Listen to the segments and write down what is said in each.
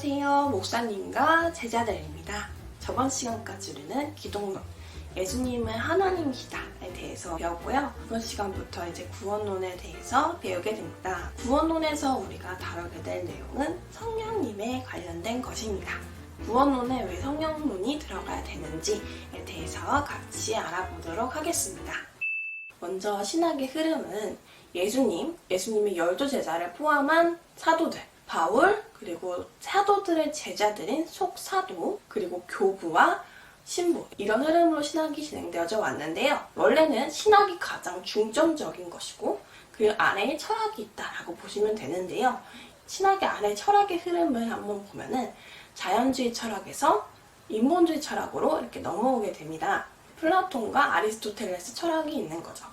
안녕하세요. 목사님과 제자들입니다. 저번 시간까지 우리는 기독론, 예수님은 하나님이시다에 대해서 배웠고요. 이번 시간부터 이제 구원론에 대해서 배우게 됩니다. 구원론에서 우리가 다루게 될 내용은 성령님에 관련된 것입니다. 구원론에 왜 성령론이 들어가야 되는지에 대해서 같이 알아보도록 하겠습니다. 먼저 신학의 흐름은 예수님의 12제자를 포함한 사도들, 바울, 그리고 사도들의 제자들인 속사도, 그리고 교부와 신부, 이런 흐름으로 신학이 진행되어져 왔는데요. 원래는 신학이 가장 중점적인 것이고 그 안에 철학이 있다라고 보시면 되는데요. 신학의 안에 철학의 흐름을 한번 보면은 자연주의 철학에서 인본주의 철학으로 이렇게 넘어오게 됩니다. 플라톤과 아리스토텔레스 철학이 있는 거죠.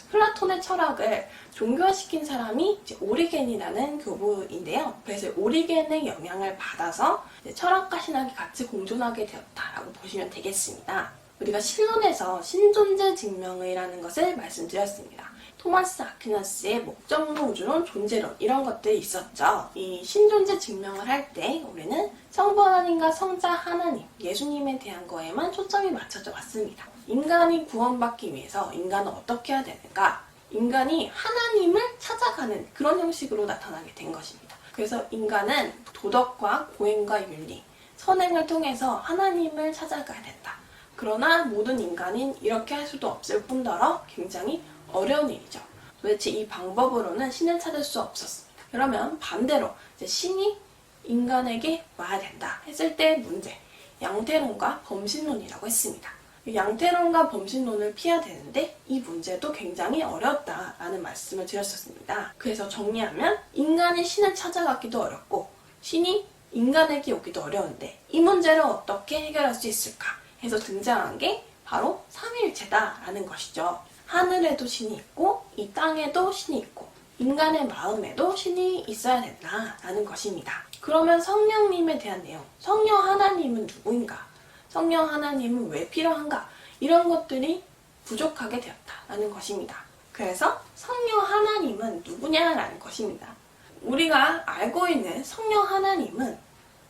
플라톤의 철학을 종교화시킨 사람이 이제 오리겐이라는 교부인데요. 그래서 오리겐의 영향을 받아서 철학과 신학이 같이 공존하게 되었다라고 보시면 되겠습니다. 우리가 신론에서 신존재 증명이라는 것을 말씀드렸습니다. 토마스 아퀴나스의 목적론, 우주론, 존재론, 이런 것들이 있었죠. 이 신존재 증명을 할 때 우리는 성부 하나님과 성자 하나님, 예수님에 대한 거에만 초점이 맞춰져 왔습니다. 인간이 구원받기 위해서 인간은 어떻게 해야 되는가? 인간이 하나님을 찾아가는 그런 형식으로 나타나게 된 것입니다. 그래서 인간은 도덕과 고행과 윤리, 선행을 통해서 하나님을 찾아가야 된다. 그러나 모든 인간인 이렇게 할 수도 없을 뿐더러 굉장히 어려운 일이죠. 도대체 이 방법으로는 신을 찾을 수 없었습니다. 그러면 반대로 이제 신이 인간에게 와야 된다 했을 때 문제, 양태론과 범신론이라고 했습니다. 양태론과 범신론을 피해야 되는데 이 문제도 굉장히 어렵다라는 말씀을 드렸었습니다. 그래서 정리하면 인간이 신을 찾아가기도 어렵고 신이 인간에게 오기도 어려운데 이 문제를 어떻게 해결할 수 있을까 해서 등장한 게 바로 삼위일체다라는 것이죠. 하늘에도 신이 있고 이 땅에도 신이 있고 인간의 마음에도 신이 있어야 된다라는 것입니다. 그러면 성령님에 대한 내용, 성령 하나님은 누구인가? 성령 하나님은 왜 필요한가? 이런 것들이 부족하게 되었다라는 것입니다. 그래서 성령 하나님은 누구냐라는 것입니다. 우리가 알고 있는 성령 하나님은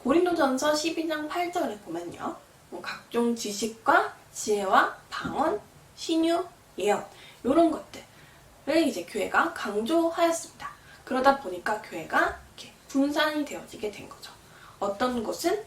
고린도전서 12장 8절에 보면요. 각종 지식과 지혜와 방언, 신유, 예언, 이런 것들을 이제 교회가 강조하였습니다. 그러다 보니까 교회가 이렇게 분산이 되어지게 된 거죠. 어떤 곳은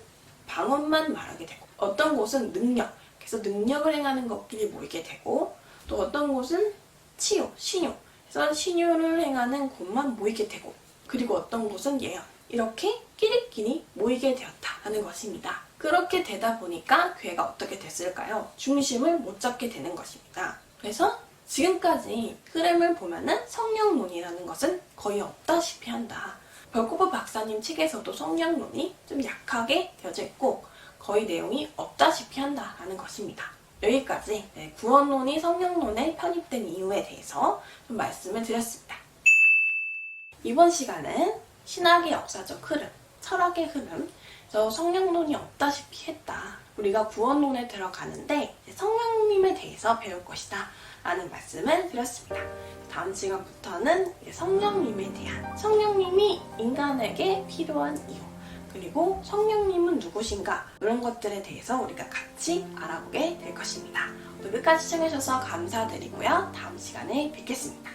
방언만 말하게 되고 어떤 곳은 능력, 그래서 능력을 행하는 것끼리 모이게 되고 또 어떤 곳은 치유, 신유, 그래서 신유를 행하는 곳만 모이게 되고 그리고 어떤 곳은 예언, 이렇게 끼리끼리 모이게 되었다는 것입니다. 그렇게 되다 보니까 교회가 어떻게 됐을까요? 중심을 못 잡게 되는 것입니다. 그래서 지금까지 흐름을 보면은 성령론이라는 것은 거의 없다시피 한다. 벌코프 박사님 책에서도 성령론이 좀 약하게 되어져 있고 거의 내용이 없다시피 한다라는 것입니다. 여기까지 구원론이 성령론에 편입된 이유에 대해서 좀 말씀을 드렸습니다. 이번 시간은 신학의 역사적 흐름, 철학의 흐름, 그래서 성령론이 없다시피 했다. 우리가 구원론에 들어가는데 성령님에 대해서 배울 것이다 라는 말씀을 드렸습니다. 다음 시간부터는 성령님에 대한, 성령님이 인간에게 필요한 이유, 그리고 성령님은 누구신가, 이런 것들에 대해서 우리가 같이 알아보게 될 것입니다. 오늘 끝까지 시청해주셔서 감사드리고요. 다음 시간에 뵙겠습니다.